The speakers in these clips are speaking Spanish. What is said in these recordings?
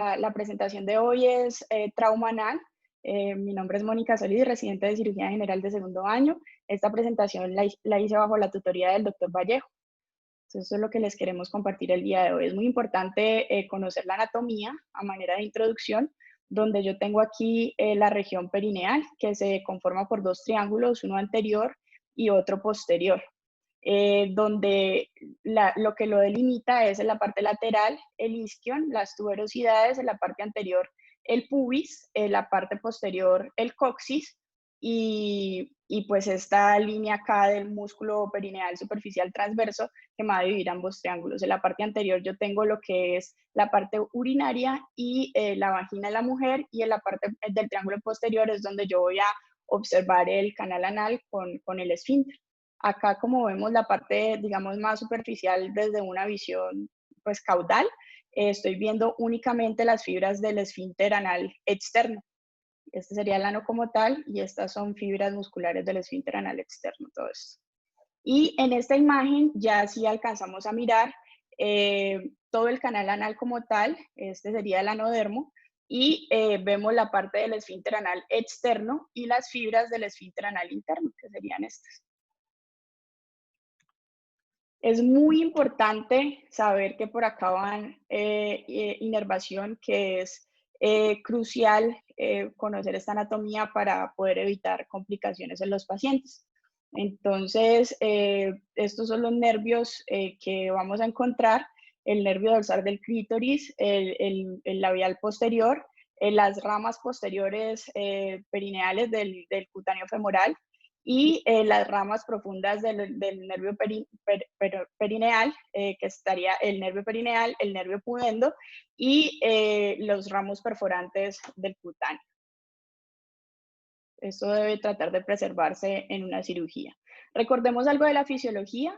La presentación de hoy es trauma anal. Mi nombre es Mónica Solís, residente de cirugía general de segundo año. Esta presentación la hice bajo la tutoría del doctor Vallejo. Entonces, eso es lo que les queremos compartir el día de hoy. Es muy importante conocer la anatomía a manera de introducción, donde yo tengo aquí la región perineal, que se conforma por dos triángulos, uno anterior y otro posterior, donde lo que lo delimita es en la parte lateral el isquion, las tuberosidades, en la parte anterior el pubis, en la parte posterior el coxis, y pues esta línea acá del músculo perineal superficial transverso que me va a dividir ambos triángulos. En la parte anterior yo tengo lo que es la parte urinaria y la vagina de la mujer, y en la parte del triángulo posterior es donde yo voy a observar el canal anal con el esfínter. Acá, como vemos la parte, digamos, más superficial desde una visión pues caudal, estoy viendo únicamente las fibras del esfínter anal externo. Este sería el ano como tal, y estas son fibras musculares del esfínter anal externo, todo esto. Y en esta imagen ya sí alcanzamos a mirar todo el canal anal como tal. Este sería el anodermo, y vemos la parte del esfínter anal externo y las fibras del esfínter anal interno, que serían estas. Es muy importante saber que por acá van inervación, que es crucial conocer esta anatomía para poder evitar complicaciones en los pacientes. Entonces, estos son los nervios que vamos a encontrar: el nervio dorsal del clítoris, el labial posterior, las ramas posteriores perineales del cutáneo femoral, y las ramas profundas del nervio perineal, que estaría el nervio perineal, el nervio pudendo, y los ramos perforantes del cutáneo. Esto debe tratar de preservarse en una cirugía. Recordemos algo de la fisiología.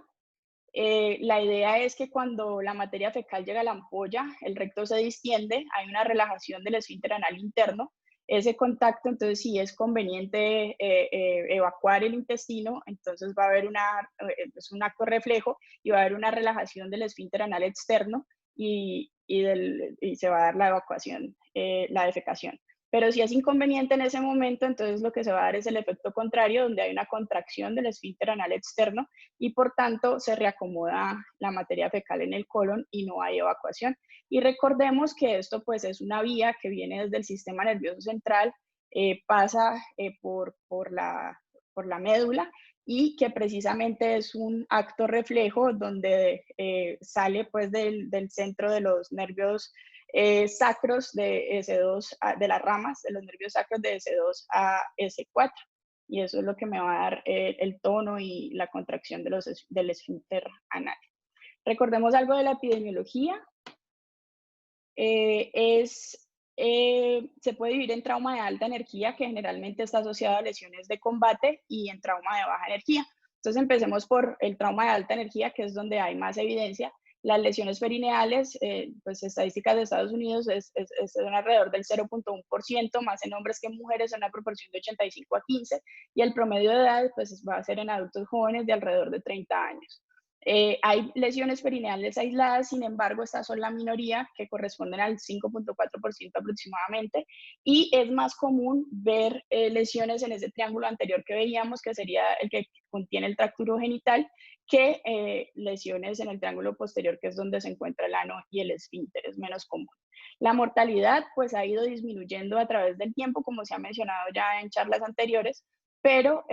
La idea es que cuando la materia fecal llega a la ampolla, el recto se distiende, hay una relajación del esfínter anal interno. Ese contacto, entonces, si es conveniente evacuar el intestino, entonces va a haber es un acto reflejo, y va a haber una relajación del esfínter anal externo, y se va a dar la evacuación, la defecación. Pero si es inconveniente en ese momento, entonces lo que se va a dar es el efecto contrario, donde hay una contracción del esfínter anal externo, y por tanto se reacomoda la materia fecal en el colon y no hay evacuación. Y recordemos que esto pues es una vía que viene desde el sistema nervioso central, pasa por la médula, y que precisamente es un acto reflejo donde sale pues del centro de los nervios sacros de S2, de las ramas de los nervios sacros de S2 a S4. Y eso es lo que me va a dar el tono y la contracción del esfínter anal. Recordemos algo de la epidemiología. Se puede dividir en trauma de alta energía, que generalmente está asociado a lesiones de combate, y en trauma de baja energía. Entonces empecemos por el trauma de alta energía, que es donde hay más evidencia. Las lesiones perineales, pues estadísticas de Estados Unidos, son alrededor del 0.1%, más en hombres que en mujeres, son una proporción de 85-15, y el promedio de edad pues va a ser en adultos jóvenes de alrededor de 30 años. Hay lesiones perineales aisladas, sin embargo, estas son la minoría, que corresponden al 5.4% aproximadamente, y es más común ver lesiones en ese triángulo anterior que veíamos, que sería el que contiene el tracto urogenital, que lesiones en el triángulo posterior, que es donde se encuentra el ano y el esfínter, es menos común. La mortalidad pues ha ido disminuyendo a través del tiempo, como se ha mencionado ya en charlas anteriores, pero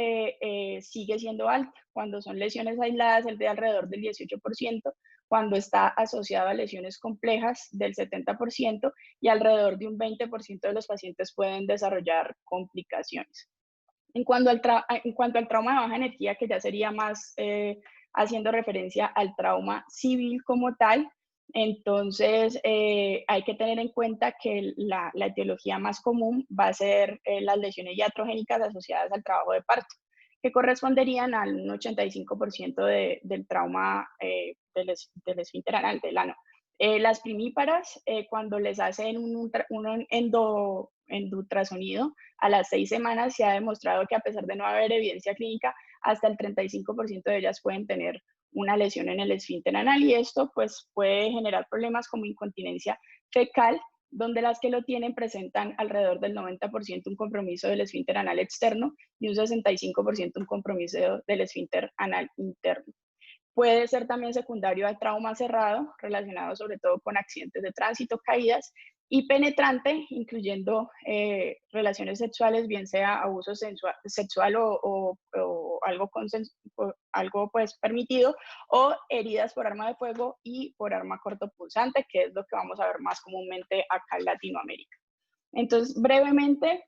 sigue siendo alta. Cuando son lesiones aisladas es de alrededor del 18%, cuando está asociado a lesiones complejas del 70%, y alrededor de un 20% de los pacientes pueden desarrollar complicaciones. En cuanto al trauma de baja energía, que ya sería más haciendo referencia al trauma civil como tal, entonces hay que tener en cuenta que la etiología más común va a ser las lesiones iatrogénicas asociadas al trabajo de parto, que corresponderían al 85% del trauma del esfínter anal, del ano. Las primíparas, cuando les hacen un endoultrasonido a las 6 semanas, se ha demostrado que, a pesar de no haber evidencia clínica, hasta el 35% de ellas pueden tener una lesión en el esfínter anal, y esto pues puede generar problemas como incontinencia fecal donde las que lo tienen presentan alrededor del 90% un compromiso del esfínter anal externo y un 65% un compromiso del esfínter anal interno. Puede ser también secundario al trauma cerrado, relacionado sobre todo con accidentes de tránsito, caídas, y penetrante, incluyendo relaciones sexuales, bien sea abuso sexual o algo pues permitido, o heridas por arma de fuego y por arma cortopunzante, que es lo que vamos a ver más comúnmente acá en Latinoamérica. Entonces, brevemente,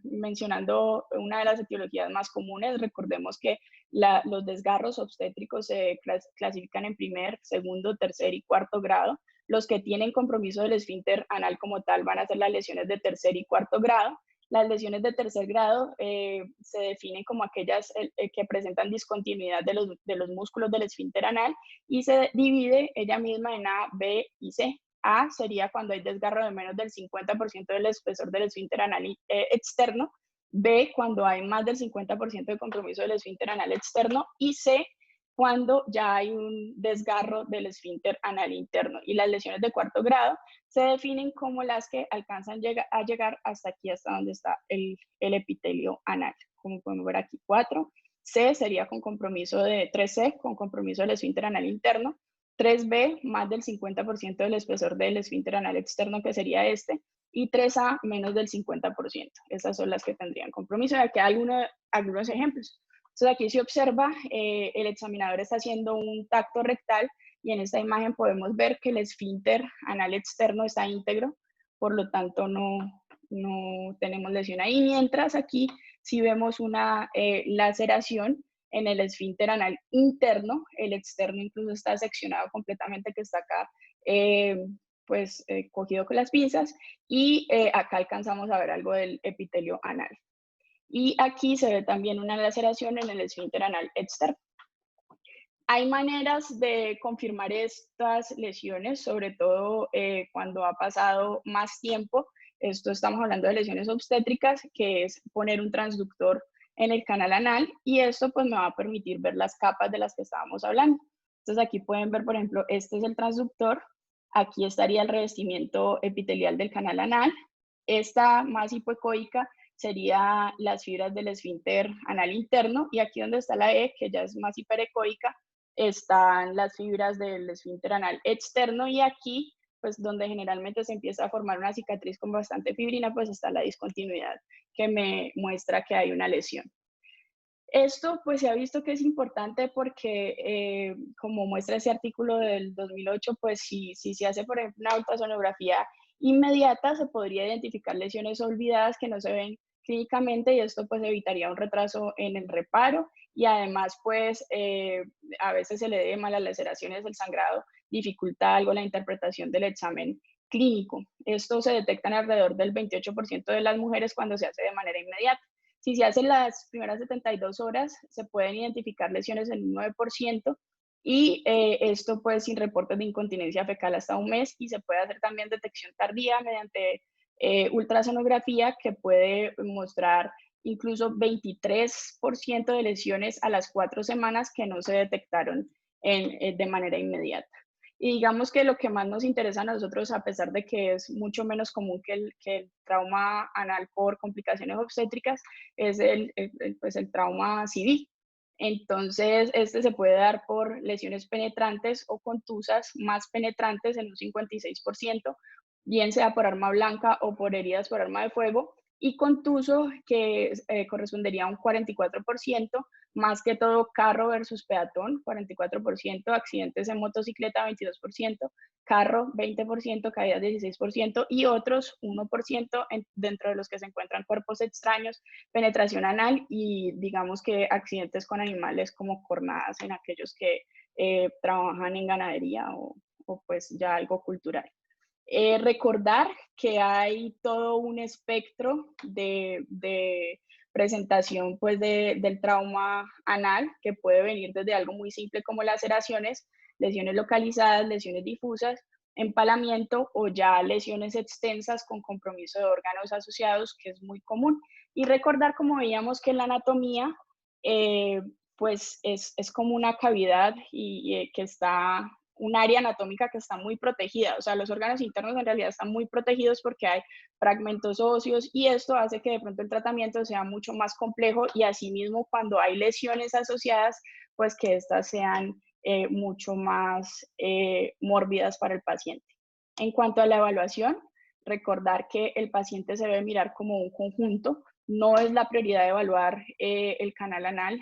mencionando una de las etiologías más comunes, recordemos que los desgarros obstétricos se clasifican en primer, segundo, tercer y cuarto grado. Los que tienen compromiso del esfínter anal como tal van a ser las lesiones de tercer y cuarto grado. Las lesiones de tercer grado se definen como aquellas que presentan discontinuidad de los músculos del esfínter anal y se divide ella misma en A, B y C. A sería cuando hay desgarro de menos del 50% del espesor del esfínter anal externo. B, cuando hay más del 50% de compromiso del esfínter anal externo. Y C, cuando ya hay un desgarro del esfínter anal interno. Y las lesiones de cuarto grado se definen como las que alcanzan a llegar hasta aquí, hasta donde está el epitelio anal. Como podemos ver aquí, 4. C sería con compromiso de 3C, con compromiso del esfínter anal interno. 3B, más del 50% del espesor del esfínter anal externo, que sería este, y 3A, menos del 50%. Esas son las que tendrían compromiso. Y aquí hay algunos ejemplos. Entonces aquí se observa, el examinador está haciendo un tacto rectal y en esta imagen podemos ver que el esfínter anal externo está íntegro, por lo tanto no tenemos lesión ahí, mientras aquí si vemos una laceración en el esfínter anal interno, el externo incluso está seccionado completamente, que está acá cogido con las pinzas, y acá alcanzamos a ver algo del epitelio anal. Y aquí se ve también una laceración en el esfínter anal externo. Hay maneras de confirmar estas lesiones, sobre todo cuando ha pasado más tiempo. Esto estamos hablando de lesiones obstétricas, que es poner un transductor en el canal anal, y esto pues me va a permitir ver las capas de las que estábamos hablando. Entonces aquí pueden ver, por ejemplo, este es el transductor, aquí estaría el revestimiento epitelial del canal anal, esta más hipoecoica sería las fibras del esfínter anal interno, y aquí donde está la E, que ya es más hiperecoica, están las fibras del esfínter anal externo, y aquí, pues donde generalmente se empieza a formar una cicatriz con bastante fibrina, pues está la discontinuidad que me muestra que hay una lesión. Esto pues se ha visto que es importante porque, como muestra ese artículo del 2008, pues si se hace, por ejemplo, una ultrasonografía inmediata, se podría identificar lesiones olvidadas que no se ven clínicamente, y esto pues evitaría un retraso en el reparo, y además pues a veces el edema, las laceraciones, el sangrado dificulta algo la interpretación del examen clínico. Esto se detecta en alrededor del 28% de las mujeres cuando se hace de manera inmediata. Si se hacen las primeras 72 horas, se pueden identificar lesiones en un 9%, y esto pues sin reportes de incontinencia fecal hasta un mes, y se puede hacer también detección tardía mediante ultrasonografía, que puede mostrar incluso 23% de lesiones a las 4 semanas que no se detectaron de manera inmediata. Y digamos que lo que más nos interesa a nosotros, a pesar de que es mucho menos común que el trauma anal por complicaciones obstétricas, es pues el trauma civil. Entonces, este se puede dar por lesiones penetrantes o contusas más penetrantes en un 56%, bien sea por arma blanca o por heridas por arma de fuego, y contuso, que correspondería a un 44%, más que todo carro versus peatón, 44%, accidentes en motocicleta, 22%, carro, 20%, caídas, 16%, y otros, 1%, dentro de los que se encuentran cuerpos extraños, penetración anal y digamos que accidentes con animales como cornadas en aquellos que trabajan en ganadería o pues ya algo cultural. Recordar que hay todo un espectro de presentación pues del trauma anal, que puede venir desde algo muy simple como laceraciones, lesiones localizadas, lesiones difusas, empalamiento, o ya lesiones extensas con compromiso de órganos asociados, que es muy común. Y recordar, como veíamos, que en la anatomía pues es como una cavidad que está un área anatómica que está muy protegida. O sea, los órganos internos en realidad están muy protegidos porque hay fragmentos óseos y esto hace que de pronto el tratamiento sea mucho más complejo y asimismo cuando hay lesiones asociadas, pues que éstas sean mucho más mórbidas para el paciente. En cuanto a la evaluación, recordar que el paciente se debe mirar como un conjunto. No es la prioridad evaluar el canal anal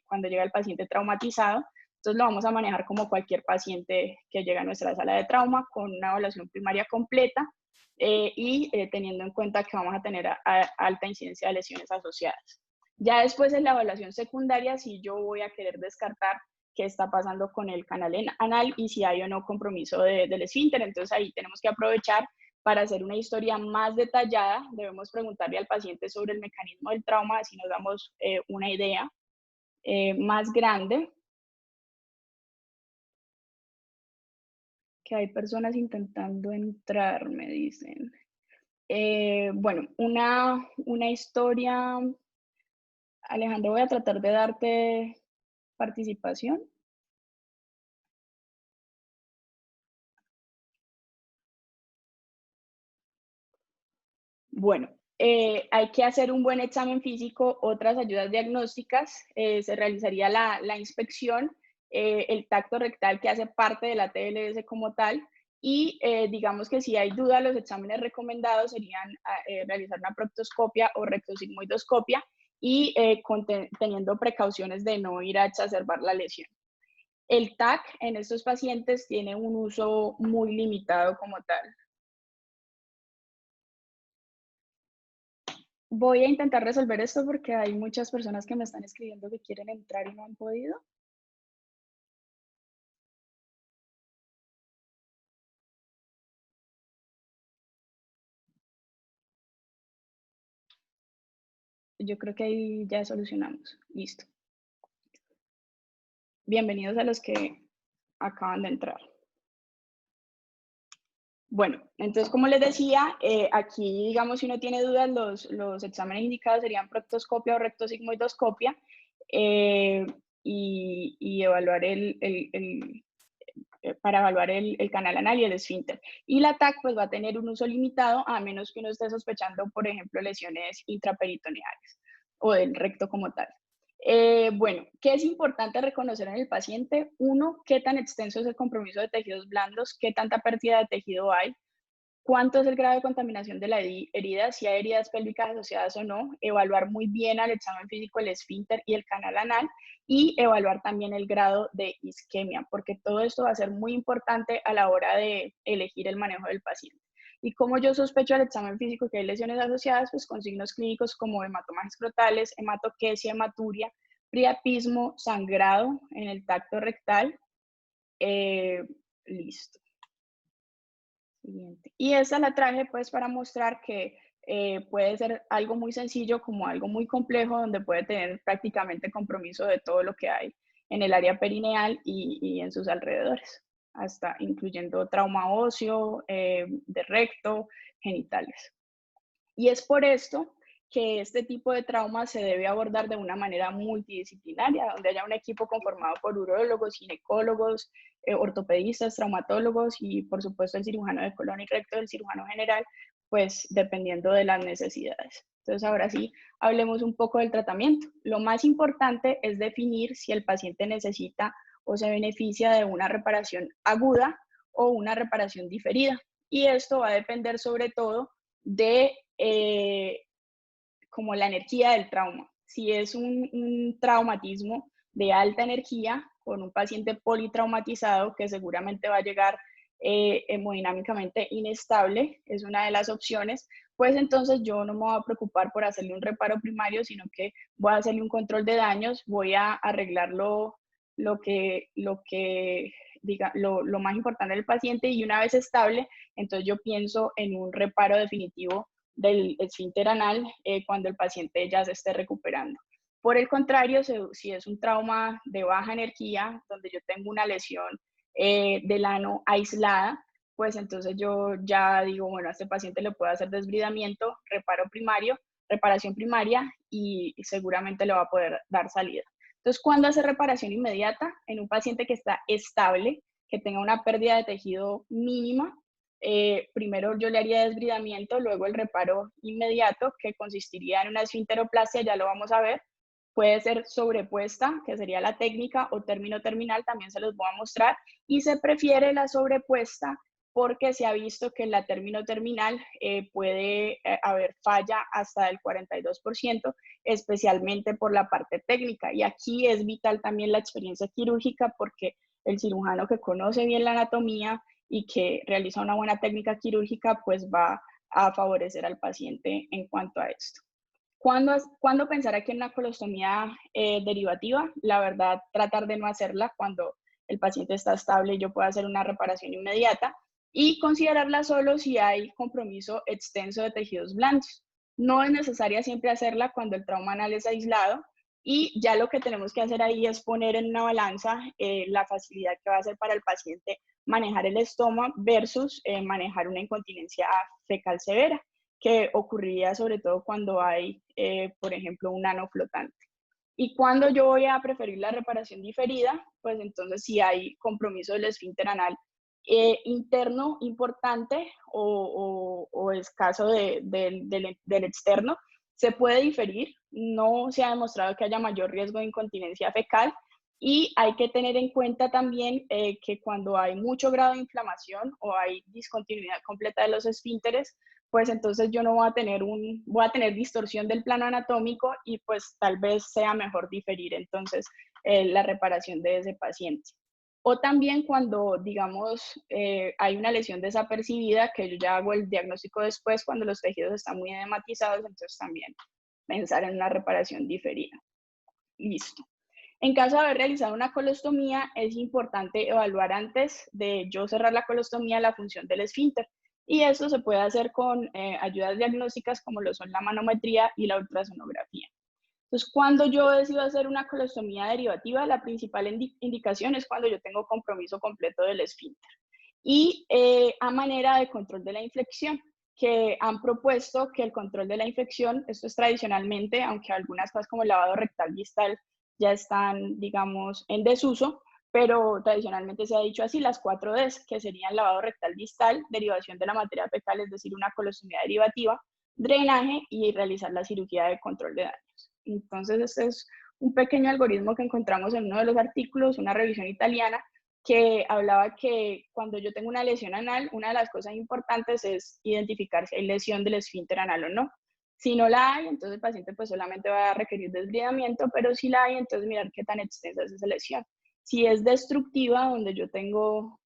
cuando llega el paciente traumatizado. Entonces lo vamos a manejar como cualquier paciente que llega a nuestra sala de trauma con una evaluación primaria completa y teniendo en cuenta que vamos a tener alta incidencia de lesiones asociadas. Ya después en la evaluación secundaria, si yo voy a querer descartar qué está pasando con el canal anal y si hay o no compromiso del esfínter. Entonces ahí tenemos que aprovechar para hacer una historia más detallada. Debemos preguntarle al paciente sobre el mecanismo del trauma, así nos damos una idea más grande. Que hay personas intentando entrar, me dicen. Bueno, una historia, Alejandro, voy a tratar de darte participación. Bueno, hay que hacer un buen examen físico, otras ayudas diagnósticas, se realizaría la inspección, el tacto rectal que hace parte de la TLS como tal, y digamos que si hay duda, los exámenes recomendados serían realizar una proctoscopia o rectosigmoidoscopia y teniendo precauciones de no ir a exacerbar la lesión. El TAC en estos pacientes tiene un uso muy limitado como tal. Voy a intentar resolver esto porque hay muchas personas que me están escribiendo que quieren entrar y no han podido. Yo creo que ahí ya solucionamos. Listo. Bienvenidos a los que acaban de entrar. Bueno, entonces, como les decía, aquí, digamos, si uno tiene dudas, los exámenes indicados serían proctoscopia o rectosigmoidoscopia y evaluar para evaluar el canal anal y el esfínter. Y la TAC pues va a tener un uso limitado a menos que uno esté sospechando, por ejemplo, lesiones intraperitoneales o del recto como tal. Bueno, ¿qué es importante reconocer en el paciente? Uno, qué tan extenso es el compromiso de tejidos blandos, qué tanta pérdida de tejido hay, cuánto es el grado de contaminación de la herida, si hay heridas pélvicas asociadas o no, evaluar muy bien al examen físico el esfínter y el canal anal y evaluar también el grado de isquemia, porque todo esto va a ser muy importante a la hora de elegir el manejo del paciente. Y como yo sospecho al examen físico que hay lesiones asociadas, pues con signos clínicos como hematomas escrotales, hematoquesia, hematuria, priapismo, sangrado en el tacto rectal. Listo. Siguiente. Y esta la traje pues para mostrar que puede ser algo muy sencillo como algo muy complejo donde puede tener prácticamente compromiso de todo lo que hay en el área perineal y en sus alrededores, hasta incluyendo trauma óseo, de recto, genitales. Y es por esto que este tipo de trauma se debe abordar de una manera multidisciplinaria, donde haya un equipo conformado por urólogos, ginecólogos, ortopedistas, traumatólogos y por supuesto el cirujano de colon y recto, el cirujano general, pues dependiendo de las necesidades. Entonces ahora sí, hablemos un poco del tratamiento. Lo más importante es definir si el paciente necesita o se beneficia de una reparación aguda o una reparación diferida. Y esto va a depender sobre todo de como la energía del trauma. Si es un traumatismo de alta energía con un paciente politraumatizado que seguramente va a llegar hemodinámicamente inestable, es una de las opciones, pues entonces yo no me voy a preocupar por hacerle un reparo primario, sino que voy a hacerle un control de daños, voy a arreglar lo que diga, lo más importante del paciente y una vez estable, entonces yo pienso en un reparo definitivo del esfínter anal cuando el paciente ya se esté recuperando. Por el contrario, si es un trauma de baja energía, donde yo tengo una lesión del ano aislada, pues entonces yo ya digo, bueno, a este paciente le puedo hacer desbridamiento, reparación primaria y seguramente le va a poder dar salida. Entonces, ¿cuándo hacer reparación inmediata? En un paciente que está estable, que tenga una pérdida de tejido mínima. Primero yo le haría desbridamiento, luego el reparo inmediato, que consistiría en una esfinteroplastia, ya lo vamos a ver. Puede ser sobrepuesta, que sería la técnica, o término terminal, también se los voy a mostrar. Y se prefiere la sobrepuesta porque se ha visto que en la término terminal puede haber falla hasta del 42%, especialmente por la parte técnica. Y aquí es vital también la experiencia quirúrgica, porque el cirujano que conoce bien la anatomía y que realiza una buena técnica quirúrgica, pues va a favorecer al paciente en cuanto a esto. ¿Cuándo pensar aquí en una colostomía derivativa? La verdad, tratar de no hacerla cuando el paciente está estable y yo puedo hacer una reparación inmediata, y considerarla solo si hay compromiso extenso de tejidos blandos. No es necesaria siempre hacerla cuando el trauma anal es aislado, y ya lo que tenemos que hacer ahí es poner en una balanza la facilidad que va a ser para el paciente manejar el estómago versus manejar una incontinencia fecal severa, que ocurriría sobre todo cuando hay, por ejemplo, un ano flotante. Y cuando yo voy a preferir la reparación diferida, pues entonces si hay compromiso del esfínter anal interno importante o escaso del externo, se puede diferir. No se ha demostrado que haya mayor riesgo de incontinencia fecal, y hay que tener en cuenta también que cuando hay mucho grado de inflamación o hay discontinuidad completa de los esfínteres, pues entonces yo no voy a tener distorsión del plano anatómico, y pues tal vez sea mejor diferir entonces la reparación de ese paciente. O también cuando, digamos, hay una lesión desapercibida, que yo ya hago el diagnóstico después cuando los tejidos están muy edematizados, entonces también pensar en una reparación diferida. Listo. En caso de haber realizado una colostomía, es importante evaluar antes de yo cerrar la colostomía la función del esfínter. Y esto se puede hacer con ayudas diagnósticas como lo son la manometría y la ultrasonografía. Entonces, cuando yo decido hacer una colostomía derivativa, la principal indicación es cuando yo tengo compromiso completo del esfínter. Y a manera de control de la infección, que han propuesto que el control de la infección, esto es tradicionalmente, aunque algunas cosas como el lavado rectal distal ya están, digamos, en desuso, pero tradicionalmente se ha dicho así, las 4 Ds, que serían lavado rectal distal, derivación de la materia fecal, es decir, una colostomía derivativa, drenaje y realizar la cirugía de control de daños. Entonces, este es un pequeño algoritmo que encontramos en uno de los artículos, una revisión italiana, que hablaba que cuando yo tengo una lesión anal, una de las cosas importantes es identificar si hay lesión del esfínter anal o no. Si no la hay, entonces el paciente pues solamente va a requerir desbridamiento, pero si la hay, entonces mirar qué tan extensa es esa lesión. Si es destructiva, donde yo tengo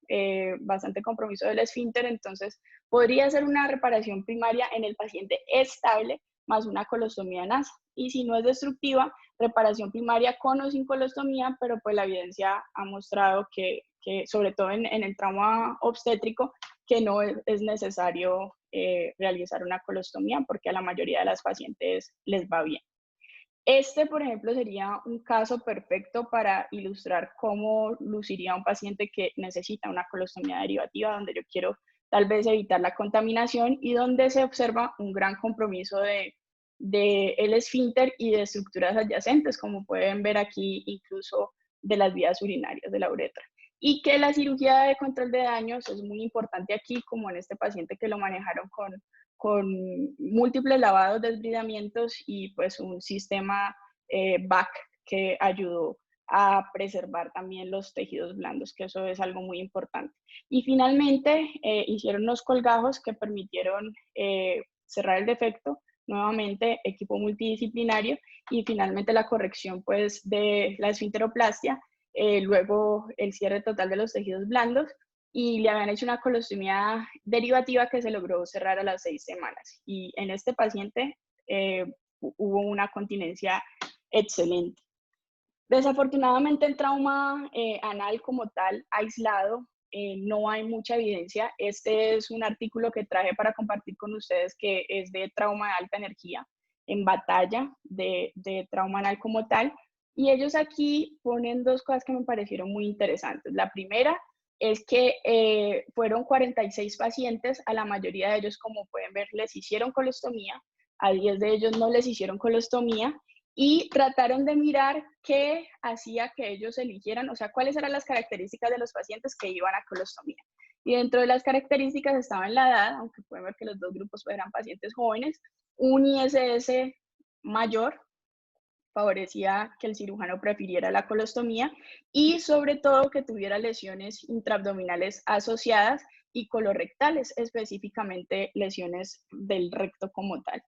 bastante compromiso del esfínter, entonces podría ser una reparación primaria en el paciente estable más una colostomía nasa. Y si no es destructiva, reparación primaria con o sin colostomía, pero pues la evidencia ha mostrado que sobre todo en el trauma obstétrico, que no es necesario realizar una colostomía porque a la mayoría de las pacientes les va bien. Este, por ejemplo, sería un caso perfecto para ilustrar cómo luciría un paciente que necesita una colostomía derivativa, donde yo quiero tal vez evitar la contaminación y donde se observa un gran compromiso de el esfínter y de estructuras adyacentes, como pueden ver aquí, incluso de las vías urinarias de la uretra. Y que la cirugía de control de daños es muy importante aquí, como en este paciente que lo manejaron con múltiples lavados, desbridamientos y pues un sistema BAC que ayudó a preservar también los tejidos blandos, que eso es algo muy importante. Y finalmente hicieron unos colgajos que permitieron cerrar el defecto, nuevamente equipo multidisciplinario, y finalmente la corrección pues de la esfinteroplastia, luego el cierre total de los tejidos blandos, y le habían hecho una colostomía derivativa que se logró cerrar a las 6 semanas. Y en este paciente hubo una continencia excelente. Desafortunadamente el trauma anal como tal, aislado, no hay mucha evidencia. Este es un artículo que traje para compartir con ustedes, que es de trauma de alta energía en batalla de trauma anal como tal. Y ellos aquí ponen 2 cosas que me parecieron muy interesantes. La primera es que fueron 46 pacientes, a la mayoría de ellos, como pueden ver, les hicieron colostomía, a 10 de ellos no les hicieron colostomía, y trataron de mirar qué hacía que ellos eligieran, o sea, cuáles eran las características de los pacientes que iban a colostomía. Y dentro de las características estaban la edad, aunque pueden ver que los dos grupos eran pacientes jóvenes, un ISS mayor, favorecía que el cirujano prefiriera la colostomía y sobre todo que tuviera lesiones intraabdominales asociadas y colorectales, específicamente lesiones del recto como tal.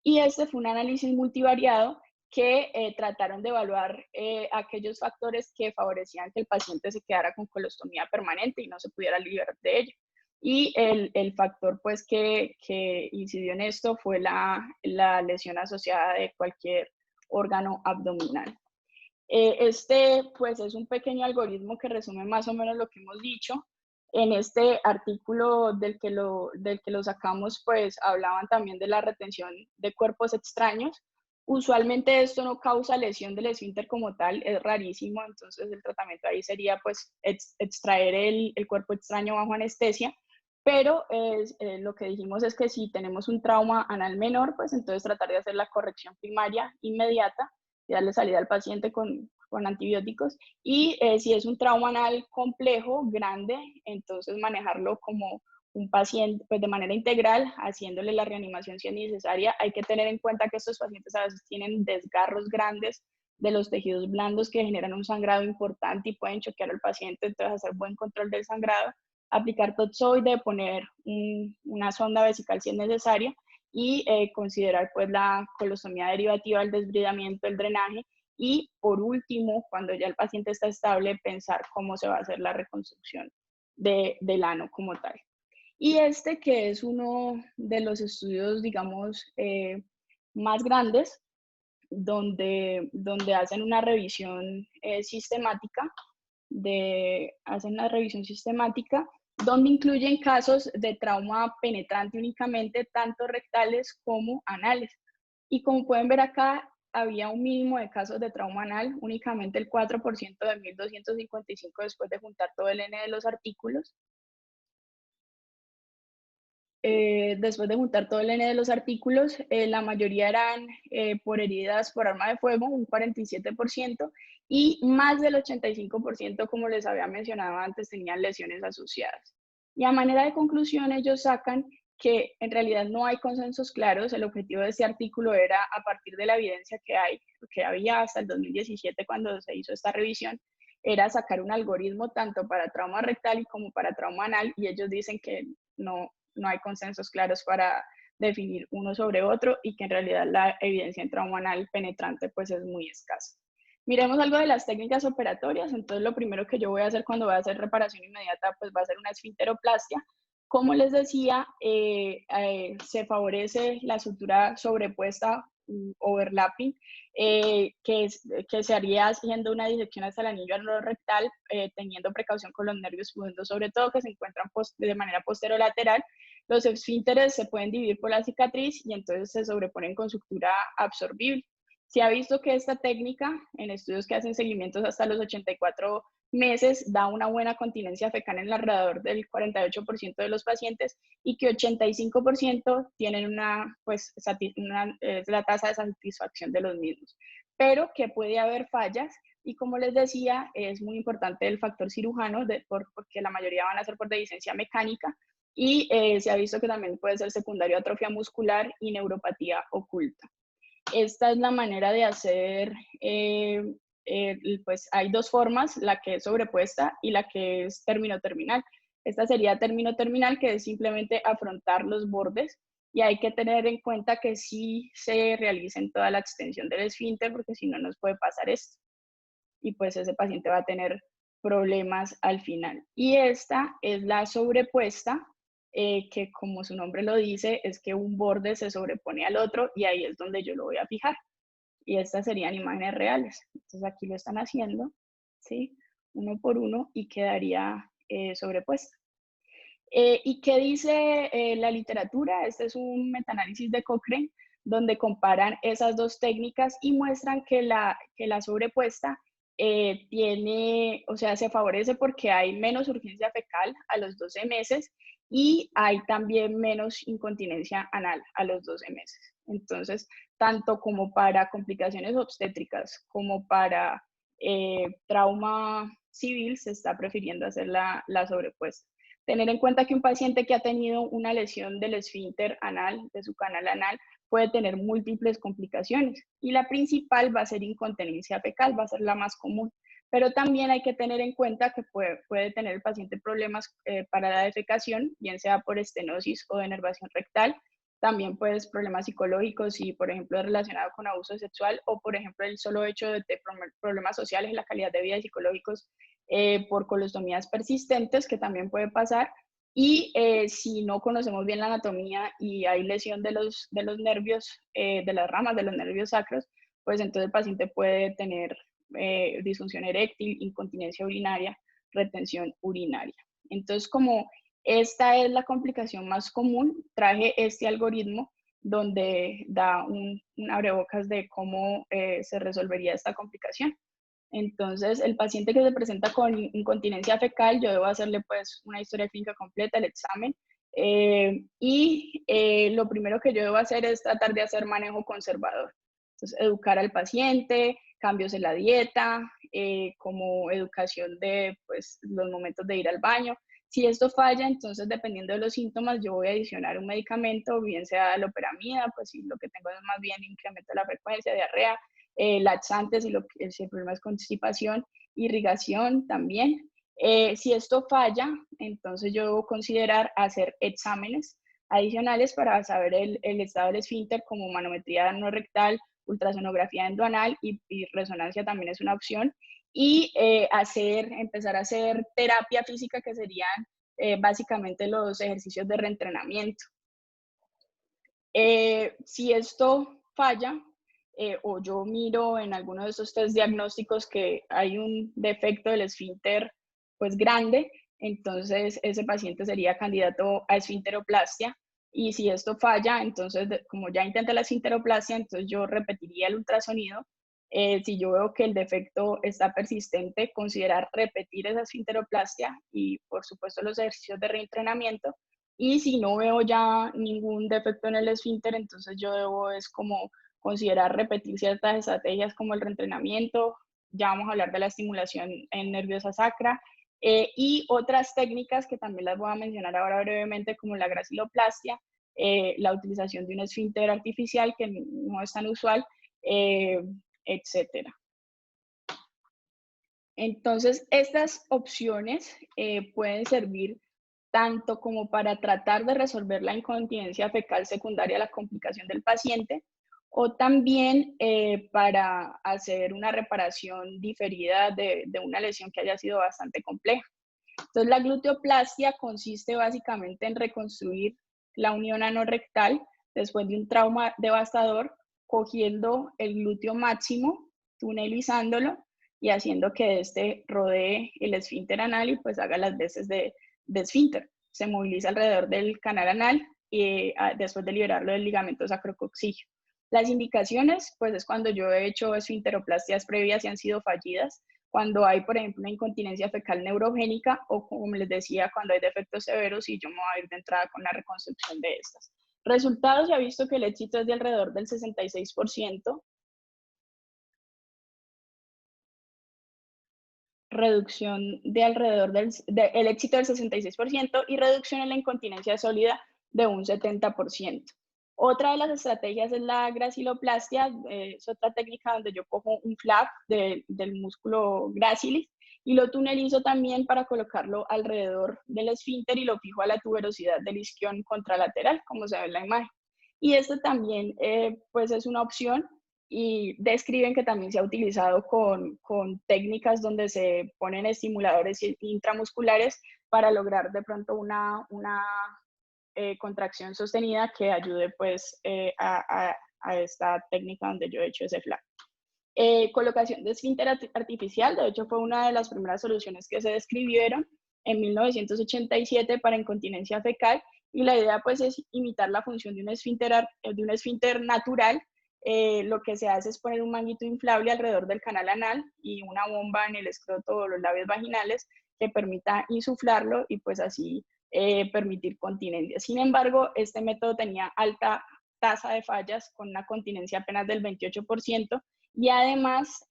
Y este fue un análisis multivariado que trataron de evaluar aquellos factores que favorecían que el paciente se quedara con colostomía permanente y no se pudiera liberar de ello. Y el factor pues que incidió en esto fue la lesión asociada de cualquier órgano abdominal. Este, pues, es un pequeño algoritmo que resume más o menos lo que hemos dicho. En este artículo del que lo sacamos, pues, hablaban también de la retención de cuerpos extraños. Usualmente esto no causa lesión del esfínter como tal, es rarísimo, entonces el tratamiento ahí sería, pues, extraer el cuerpo extraño bajo anestesia, pero lo que dijimos es que si tenemos un trauma anal menor, pues entonces tratar de hacer la corrección primaria inmediata y darle salida al paciente con antibióticos. Y si es un trauma anal complejo, grande, entonces manejarlo como un paciente, pues de manera integral, haciéndole la reanimación si es necesaria. Hay que tener en cuenta que estos pacientes a veces tienen desgarros grandes de los tejidos blandos que generan un sangrado importante y pueden choquear al paciente, entonces hacer buen control del sangrado, aplicar toxoide, poner una sonda vesical si es necesaria y considerar pues la colostomía derivativa, el desbridamiento, el drenaje y por último, cuando ya el paciente está estable, pensar cómo se va a hacer la reconstrucción del ano como tal. Y este que es uno de los estudios, digamos, más grandes, donde hacen una revisión sistemática, hacen una revisión sistemática donde incluyen casos de trauma penetrante únicamente, tanto rectales como anales. Y como pueden ver acá, había un mínimo de casos de trauma anal, únicamente el 4% de 1.255 después de juntar todo el N de los artículos. Después de juntar todo el N de los artículos, la mayoría eran por heridas por arma de fuego, un 47%, y más del 85%, como les había mencionado antes, tenían lesiones asociadas. Y a manera de conclusión, ellos sacan que en realidad no hay consensos claros. El objetivo de este artículo era, a partir de la evidencia que había hasta el 2017 cuando se hizo esta revisión, era sacar un algoritmo tanto para trauma rectal y como para trauma anal, y ellos dicen que no hay consensos claros para definir uno sobre otro y que en realidad la evidencia en trauma anal penetrante pues es muy escasa. Miremos algo de las técnicas operatorias. Entonces lo primero que yo voy a hacer cuando voy a hacer reparación inmediata pues va a ser una esfinteroplastia. Como les decía, se favorece la sutura sobrepuesta, overlapping, que se haría haciendo una disección hasta el anillo rectal, teniendo precaución con los nervios pudendos, sobre todo que se encuentran de manera posterolateral. Los esfínteres se pueden dividir por la cicatriz y entonces se sobreponen con sutura absorbible. Se ha visto que esta técnica, en estudios que hacen seguimientos hasta los 84 meses, da una buena continencia fecal en alrededor del 48% de los pacientes y que 85% tienen la tasa de satisfacción de los mismos. Pero que puede haber fallas y, como les decía, es muy importante el factor cirujano porque la mayoría van a ser por deficiencia mecánica y se ha visto que también puede ser secundario a atrofia muscular y neuropatía oculta. Esta es la manera de hacer, pues hay dos formas, la que es sobrepuesta y la que es término-terminal. Esta sería término-terminal, que es simplemente afrontar los bordes, y hay que tener en cuenta que sí se realiza en toda la extensión del esfínter, porque si no nos puede pasar esto, y pues ese paciente va a tener problemas al final. Y esta es la sobrepuesta, que como su nombre lo dice, es que un borde se sobrepone al otro y ahí es donde yo lo voy a fijar. Y estas serían imágenes reales. Entonces aquí lo están haciendo, ¿sí? Uno por uno y quedaría sobrepuesta. ¿Y qué dice la literatura? Este es un metaanálisis de Cochrane donde comparan esas dos técnicas y muestran que la sobrepuesta se favorece porque hay menos urgencia fecal a los 12 meses y hay también menos incontinencia anal a los 12 meses. Entonces, tanto como para complicaciones obstétricas como para trauma civil, se está prefiriendo hacer la sobrepuesta. Tener en cuenta que un paciente que ha tenido una lesión del esfínter anal, de su canal anal, puede tener múltiples complicaciones y la principal va a ser incontinencia fecal, va a ser la más común. Pero también hay que tener en cuenta que puede tener el paciente problemas para la defecación, bien sea por estenosis o denervación rectal. También pues problemas psicológicos y, por ejemplo, relacionado con abuso sexual o, por ejemplo, el solo hecho de problemas sociales, la calidad de vida y psicológicos por colostomías persistentes, que también puede pasar. Y si no conocemos bien la anatomía y hay lesión de los nervios, de las ramas de los nervios sacros, pues entonces el paciente puede tener disfunción eréctil, incontinencia urinaria, retención urinaria. Entonces, como esta es la complicación más común, traje este algoritmo donde da un abrebocas de cómo se resolvería esta complicación. Entonces, el paciente que se presenta con incontinencia fecal, yo debo hacerle pues una historia clínica completa, el examen, lo primero que yo debo hacer es tratar de hacer manejo conservador. Entonces, educar al paciente, cambios en la dieta, como educación de pues, los momentos de ir al baño. Si esto falla, entonces dependiendo de los síntomas, yo voy a adicionar un medicamento, bien sea loperamida, pues si lo que tengo es más bien incremento de la frecuencia, diarrea, laxantes si el problema es constipación, irrigación también. Si esto falla, entonces yo debo considerar hacer exámenes adicionales para saber el estado del esfínter, como manometría no rectal, ultrasonografía endoanal y resonancia también es una opción. Y empezar a hacer terapia física, que serían básicamente los ejercicios de reentrenamiento. Si esto falla, o yo miro en alguno de esos test diagnósticos que hay un defecto del esfínter pues grande, entonces ese paciente sería candidato a esfinteroplastia. Y si esto falla, entonces como ya intenté la esfinteroplastia, entonces yo repetiría el ultrasonido. Si yo veo que el defecto está persistente, considerar repetir esa esfinteroplastia y por supuesto los ejercicios de reentrenamiento. Y si no veo ya ningún defecto en el esfínter, entonces yo debo es como considerar repetir ciertas estrategias como el reentrenamiento, ya vamos a hablar de la estimulación en nerviosa sacra, y otras técnicas que también las voy a mencionar ahora brevemente, como la graciloplastia, la utilización de un esfínter artificial que no es tan usual, etcétera. Entonces, estas opciones pueden servir tanto como para tratar de resolver la incontinencia fecal secundaria a la complicación del paciente, o también para hacer una reparación diferida de una lesión que haya sido bastante compleja. Entonces, la gluteoplastia consiste básicamente en reconstruir la unión anorrectal después de un trauma devastador, cogiendo el glúteo máximo, tunelizándolo y haciendo que este rodee el esfínter anal y pues haga las veces de esfínter. Se moviliza alrededor del canal anal y después de liberarlo del ligamento sacrococcigio. Las indicaciones, pues es cuando yo he hecho esfinteroplastias previas y han sido fallidas, cuando hay, por ejemplo, una incontinencia fecal neurogénica o, como les decía, cuando hay defectos severos y yo me voy a ir de entrada con la reconstrucción de estas. Resultados, se ha visto que el éxito es de alrededor del 66%, reducción de alrededor el éxito del 66% y reducción en la incontinencia sólida de un 70%. Otra de las estrategias es la graciloplastia, es otra técnica donde yo cojo un flap del músculo gracilis y lo tunelizo también para colocarlo alrededor del esfínter y lo fijo a la tuberosidad del isquion contralateral, como se ve en la imagen. Y esto también pues es una opción y describen que también se ha utilizado con técnicas donde se ponen estimuladores intramusculares para lograr de pronto una contracción sostenida que ayude pues a esta técnica donde yo he hecho ese flap. Colocación de esfínter artificial, de hecho fue una de las primeras soluciones que se describieron en 1987 para incontinencia fecal y la idea pues es imitar la función de un esfínter natural. Lo que se hace es poner un manguito inflable alrededor del canal anal y una bomba en el escroto o los labios vaginales que permita insuflarlo y pues así permitir continencia. Sin embargo, este método tenía alta tasa de fallas con una continencia apenas del 28% y además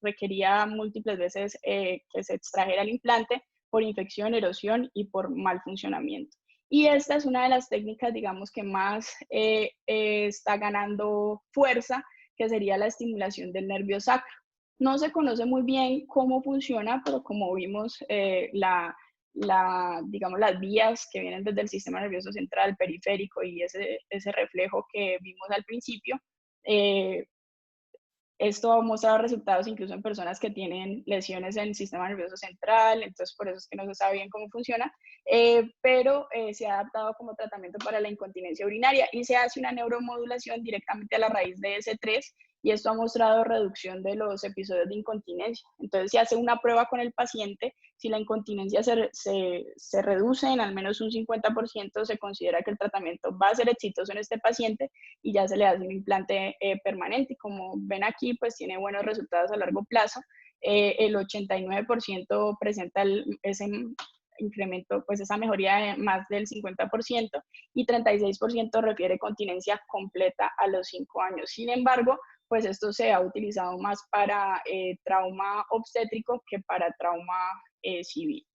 requería múltiples veces que se extrajera el implante por infección, erosión y por mal funcionamiento. Y esta es una de las técnicas, digamos, que más está ganando fuerza, que sería la estimulación del nervio sacro. No se conoce muy bien cómo funciona, pero como vimos, digamos, las vías que vienen desde el sistema nervioso central, periférico y ese reflejo que vimos al principio, esto ha mostrado resultados incluso en personas que tienen lesiones en el sistema nervioso central, entonces por eso es que no se sabe bien cómo funciona, pero se ha adaptado como tratamiento para la incontinencia urinaria y se hace una neuromodulación directamente a la raíz de S3 y esto ha mostrado reducción de los episodios de incontinencia. Entonces se hace una prueba con el paciente, si la incontinencia se reduce en al menos un 50%, se considera que el tratamiento va a ser exitoso en este paciente y ya se le hace un implante permanente. Como ven aquí, pues tiene buenos resultados a largo plazo. El 89% presenta ese incremento, pues esa mejoría de más del 50% y 36% refiere continencia completa a los 5 años. Sin embargo, pues esto se ha utilizado más para trauma obstétrico que para trauma civil.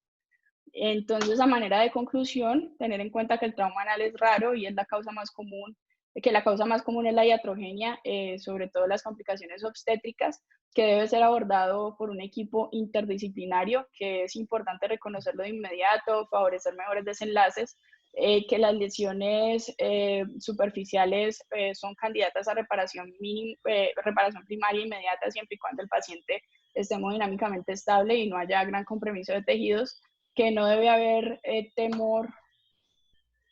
Entonces, a manera de conclusión, tener en cuenta que el trauma anal es raro y es la causa más común, que la causa más común es la iatrogenia, sobre todo las complicaciones obstétricas, que debe ser abordado por un equipo interdisciplinario, que es importante reconocerlo de inmediato, favorecer mejores desenlaces, que las lesiones superficiales son candidatas a reparación primaria inmediata siempre y cuando el paciente esté hemodinámicamente estable y no haya gran compromiso de tejidos, que no debe haber temor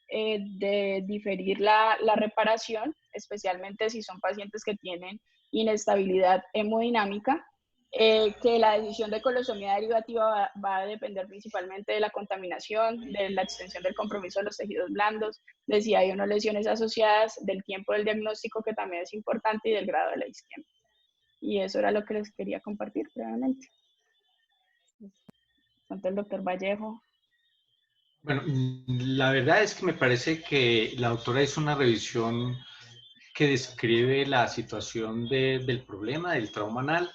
de diferir la reparación, especialmente si son pacientes que tienen inestabilidad hemodinámica, que la decisión de colostomía derivativa va a depender principalmente de la contaminación, de la extensión del compromiso de los tejidos blandos, de si hay o no lesiones asociadas, del tiempo del diagnóstico, que también es importante, y del grado de la isquemia. Y eso era lo que les quería compartir brevemente. Entonces, el doctor Vallejo. Bueno, la verdad es que me parece que la doctora hizo una revisión que describe la situación del problema del trauma anal.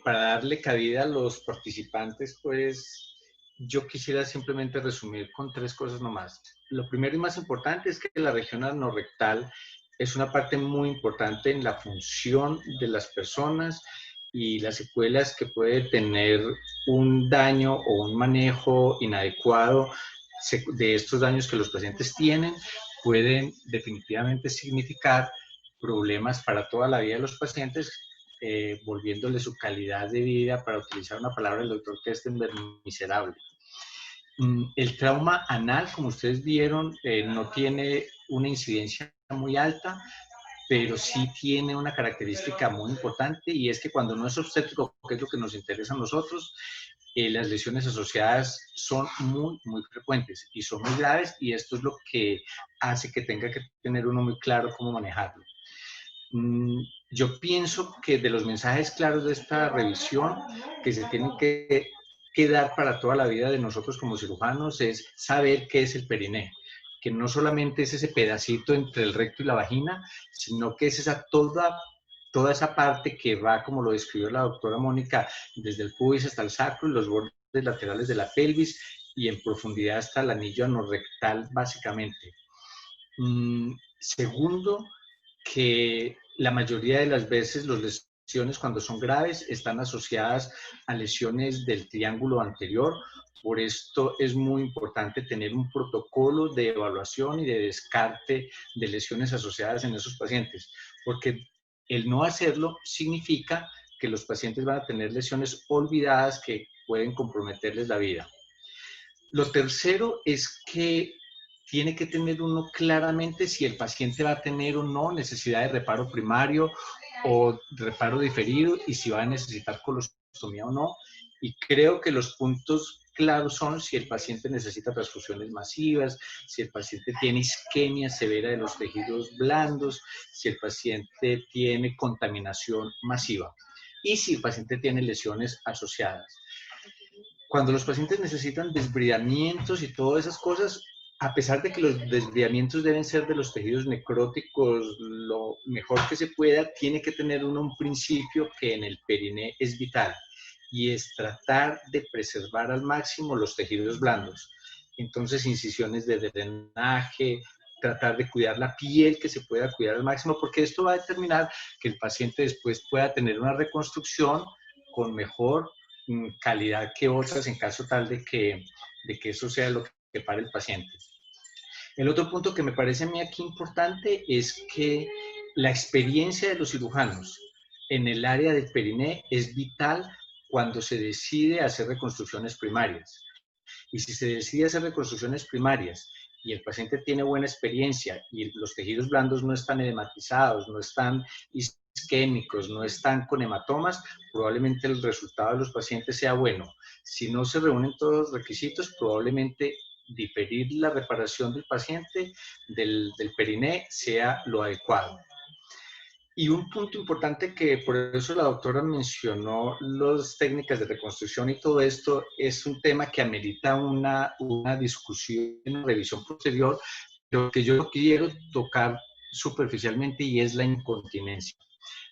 Para darle cabida a los participantes, pues yo quisiera simplemente resumir con 3 cosas nomás. Lo primero y más importante es que la región anorrectal es una parte muy importante en la función de las personas y las secuelas que puede tener un daño o un manejo inadecuado de estos daños que los pacientes tienen pueden definitivamente significar problemas para toda la vida de los pacientes, volviéndole su calidad de vida, para utilizar una palabra del doctor Kestenberg, miserable. El trauma anal, como ustedes vieron, no tiene una incidencia muy alta, pero sí tiene una característica muy importante y es que cuando no es obstétrico, que es lo que nos interesa a nosotros, las lesiones asociadas son muy frecuentes y son muy graves y esto es lo que hace que tenga que tener uno muy claro cómo manejarlo. Yo pienso que de los mensajes claros de esta revisión que se tienen que dar para toda la vida de nosotros como cirujanos es saber qué es el perineo, que no solamente es ese pedacito entre el recto y la vagina, sino que es toda esa parte que va, como lo describió la doctora Mónica, desde el pubis hasta el sacro y los bordes laterales de la pelvis y en profundidad hasta el anillo anorrectal, básicamente. Segundo, que la mayoría de las veces las lesiones cuando son graves están asociadas a lesiones del triángulo anterior. Por esto es muy importante tener un protocolo de evaluación y de descarte de lesiones asociadas en esos pacientes, porque el no hacerlo significa que los pacientes van a tener lesiones olvidadas que pueden comprometerles la vida. Lo tercero es que tiene que tener uno claramente si el paciente va a tener o no necesidad de reparo primario o reparo diferido y si va a necesitar colostomía o no. Y creo que los puntos claros son si el paciente necesita transfusiones masivas, si el paciente tiene isquemia severa de los tejidos blandos, si el paciente tiene contaminación masiva y si el paciente tiene lesiones asociadas. cuando los pacientes necesitan desbridamientos y todas esas cosas, a pesar de que los desbridamientos deben ser de los tejidos necróticos lo mejor que se pueda, tiene que tener uno un principio que en el periné es vital y es tratar de preservar al máximo los tejidos blandos. Entonces, incisiones de drenaje, tratar de cuidar la piel, que se pueda cuidar al máximo, porque esto va a determinar que el paciente después pueda tener una reconstrucción con mejor calidad que otras en caso tal de que eso sea lo que para el paciente. El otro punto que me parece a mí aquí importante es que la experiencia de los cirujanos en el área del periné es vital cuando se decide hacer reconstrucciones primarias. Y si se decide hacer reconstrucciones primarias y el paciente tiene buena experiencia y los tejidos blandos no están edematizados, no están isquémicos, no están con hematomas, probablemente el resultado de los pacientes sea bueno. Si no se reúnen todos los requisitos, probablemente diferir la reparación del paciente del periné sea lo adecuado. Y un punto importante que por eso la doctora mencionó las técnicas de reconstrucción y todo esto es un tema que amerita una discusión, una revisión posterior, pero que yo quiero tocar superficialmente y es la incontinencia.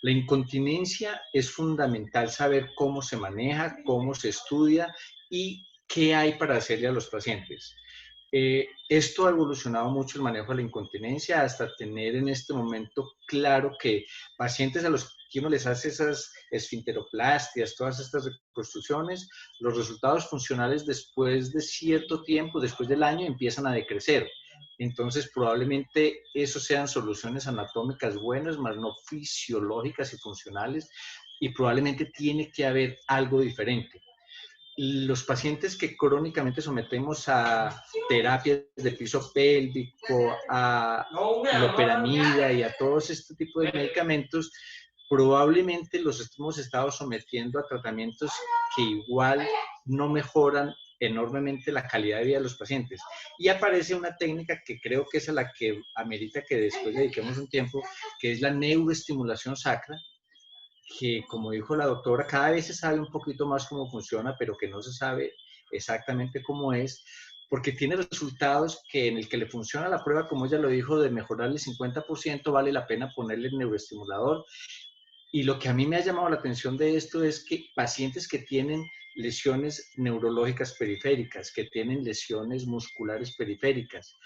La incontinencia es fundamental saber cómo se maneja, cómo se estudia y qué hay para hacerle a los pacientes. Esto ha evolucionado mucho el manejo de la incontinencia hasta tener en este momento claro que pacientes a los que uno les hace esas esfinteroplastias, todas estas reconstrucciones, los resultados funcionales después de cierto tiempo, después del año, empiezan a decrecer. Entonces, probablemente eso sean soluciones anatómicas buenas, más no fisiológicas y funcionales, y probablemente tiene que haber algo diferente. Los pacientes que crónicamente sometemos a terapias de piso pélvico, a loperamida y a todos este tipo de medicamentos, probablemente los hemos estado sometiendo a tratamientos que igual no mejoran enormemente la calidad de vida de los pacientes. Y aparece una técnica que creo que es a la que amerita que después dediquemos un tiempo, que es la neuroestimulación sacra, que como dijo la doctora, cada vez se sabe un poquito más cómo funciona, pero que no se sabe exactamente cómo es, porque tiene resultados que en el que le funciona la prueba, como ella lo dijo, de mejorar el 50%, vale la pena ponerle el neuroestimulador. Y lo que a mí me ha llamado la atención de esto es que pacientes que tienen lesiones neurológicas periféricas, que tienen lesiones musculares periféricas,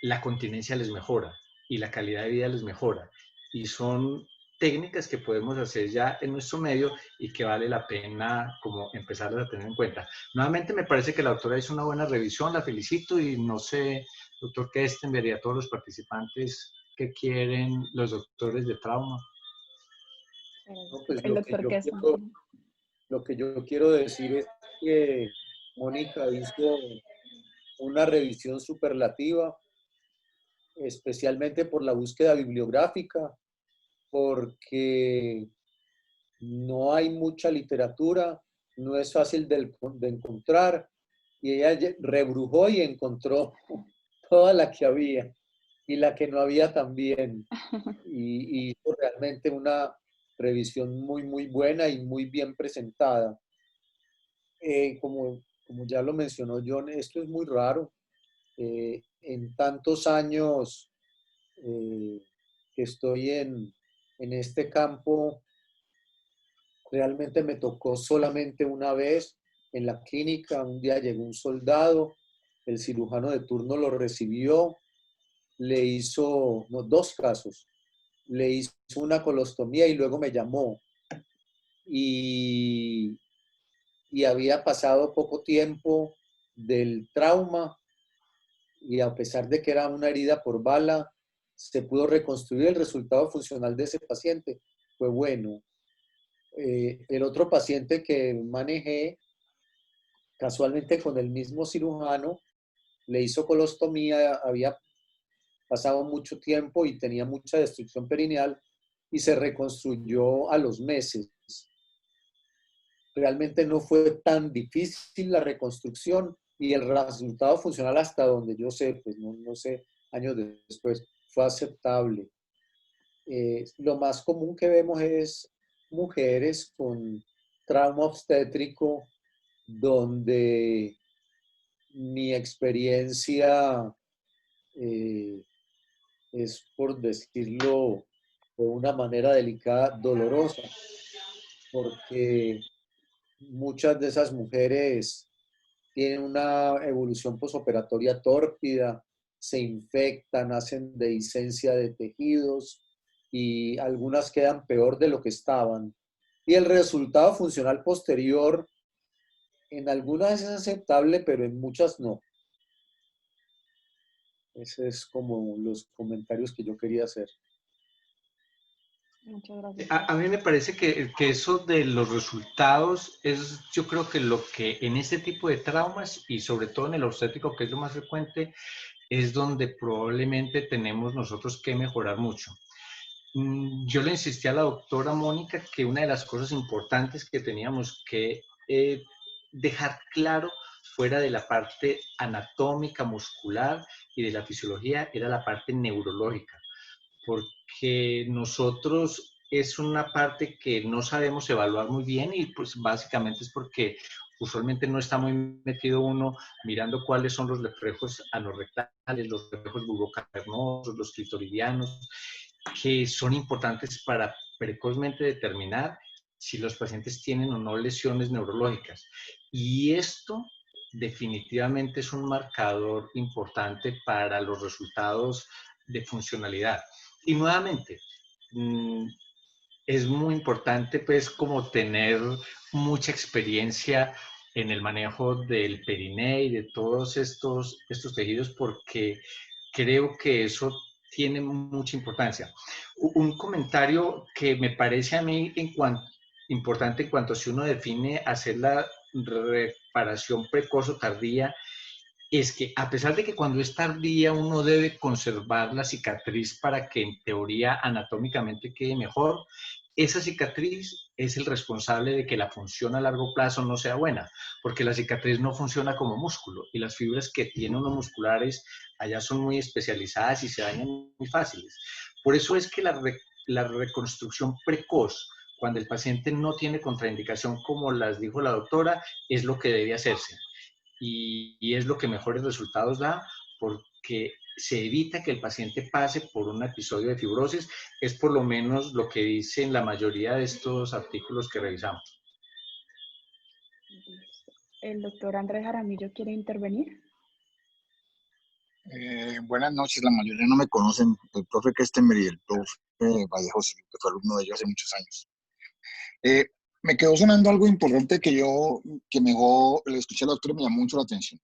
la continencia les mejora y la calidad de vida les mejora. Y son técnicas que podemos hacer ya en nuestro medio y que vale la pena como empezarlas a tener en cuenta. Nuevamente me parece que la doctora hizo una buena revisión, la felicito y no sé, doctor Kesten, a todos los participantes que quieren los doctores de trauma. No, pues El doctor Queso. lo que yo quiero decir es que Mónica hizo una revisión superlativa, especialmente por la búsqueda bibliográfica, porque no hay mucha literatura, no es fácil de encontrar, y ella rebrujó y encontró toda la que había y la que no había también, y hizo realmente una revisión muy, muy buena y muy bien presentada. Como ya lo mencionó John, esto es muy raro. En tantos años que estoy en este campo, realmente me tocó solamente una vez en la clínica. Un día llegó un soldado, el cirujano de turno lo recibió, le hizo, no, dos casos, le hizo una colostomía y luego me llamó. Y, y había pasado poco tiempo del trauma y a pesar de que era una herida por bala, se pudo reconstruir. El resultado funcional de ese paciente fue bueno. El otro paciente que manejé, casualmente con el mismo cirujano, le hizo colostomía, había pasado mucho tiempo y tenía mucha destrucción perineal y se reconstruyó a los meses. Realmente no fue tan difícil la reconstrucción y el resultado funcional hasta donde yo sé, pues no sé, años después, fue aceptable. Lo más común que vemos es mujeres con trauma obstétrico donde mi experiencia es, por decirlo de una manera delicada, dolorosa, porque muchas de esas mujeres tienen una evolución posoperatoria tórpida, se infectan, hacen dehiscencia de tejidos y algunas quedan peor de lo que estaban. Y el resultado funcional posterior en algunas es aceptable, pero en muchas no. Ese es como los comentarios que yo quería hacer. Muchas gracias. A mí me parece que eso de los resultados es, yo creo que lo que en este tipo de traumas y sobre todo en el obstétrico, que es lo más frecuente, es donde probablemente tenemos nosotros que mejorar mucho. Yo le insistí a la doctora Mónica que una de las cosas importantes que teníamos que dejar claro fuera de la parte anatómica, muscular y de la fisiología era la parte neurológica, porque nosotros es una parte que no sabemos evaluar muy bien y pues básicamente es porque usualmente no está muy metido uno mirando cuáles son los reflejos anorrectales, los reflejos bulbocavernosos, los clitoridianos, que son importantes para precozmente determinar si los pacientes tienen o no lesiones neurológicas. Y esto definitivamente es un marcador importante para los resultados de funcionalidad. Y nuevamente, es muy importante pues como tener mucha experiencia en el manejo del periné y de todos estos tejidos porque creo que eso tiene mucha importancia. Un comentario que me parece a mí importante en cuanto a si uno define hacer la reparación precoz o tardía, es que a pesar de que cuando es tardía uno debe conservar la cicatriz para que en teoría anatómicamente quede mejor, esa cicatriz es el responsable de que la función a largo plazo no sea buena, porque la cicatriz no funciona como músculo y las fibras que tienen los musculares allá son muy especializadas y se dañan muy fáciles. Por eso es que la reconstrucción precoz, cuando el paciente no tiene contraindicación, como las dijo la doctora, es lo que debe hacerse y es lo que mejores resultados da porque se evita que el paciente pase por un episodio de fibrosis, es por lo menos lo que dicen la mayoría de estos artículos que revisamos. ¿El doctor Andrés Jaramillo quiere intervenir? Buenas noches, la mayoría no me conocen, el profe Kestenberg y el profe Vallejo, que fue alumno de ellos hace muchos años. Me quedó sonando algo importante que mejor le escuché a la doctora y me llamó mucho la atención.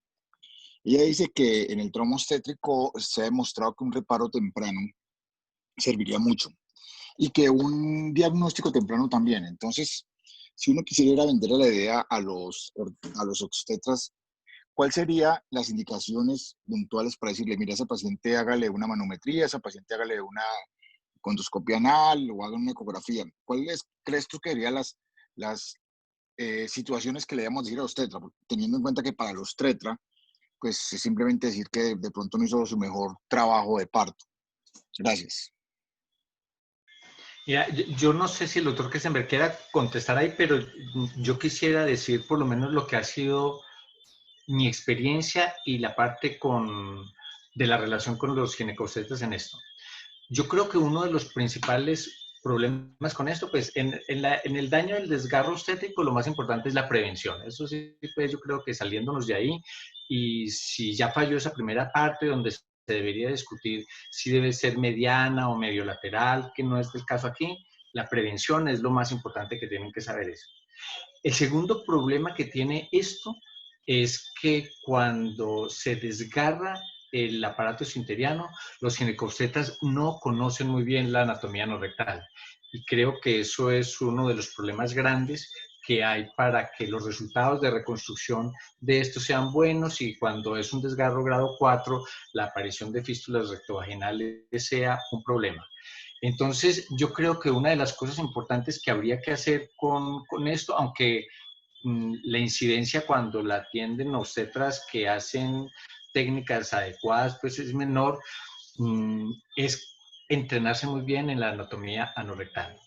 Ella dice que en el trauma obstétrico se ha demostrado que un reparo temprano serviría mucho y que un diagnóstico temprano también. Entonces, si uno quisiera vender la idea a los obstetras, ¿cuáles serían las indicaciones puntuales para decirle, mira, a ese paciente hágale una manometría, a ese paciente hágale una condoscopia anal o haga una ecografía? ¿Cuáles crees tú que serían las situaciones que le debemos decir a los tetra? Teniendo en cuenta que para los tetra, pues es simplemente decir que de pronto no hizo su mejor trabajo de parto. Gracias. Mira, yo no sé si el doctor Kestenberg quiera contestar ahí, pero yo quisiera decir por lo menos lo que ha sido mi experiencia y la parte de la relación con los ginecobstetras en esto. Yo creo que uno de los principales problemas con esto, pues en el daño del desgarro obstétrico, lo más importante es la prevención. Eso sí, pues yo creo que saliéndonos de ahí, y si ya falló esa primera parte donde se debería discutir si debe ser mediana o medio lateral, que no es el caso aquí, la prevención es lo más importante que tienen que saber eso. El segundo problema que tiene esto es que cuando se desgarra el aparato esfinteriano, los ginecobstetras no conocen muy bien la anatomía anorrectal. Y creo que eso es uno de los problemas grandes que hay para que los resultados de reconstrucción de esto sean buenos y cuando es un desgarro grado 4, la aparición de fístulas rectovaginales sea un problema. Entonces, yo creo que una de las cosas importantes que habría que hacer con esto, aunque la incidencia cuando la atienden obstetras que hacen técnicas adecuadas, pues es menor, es entrenarse muy bien en la anatomía anorrectal.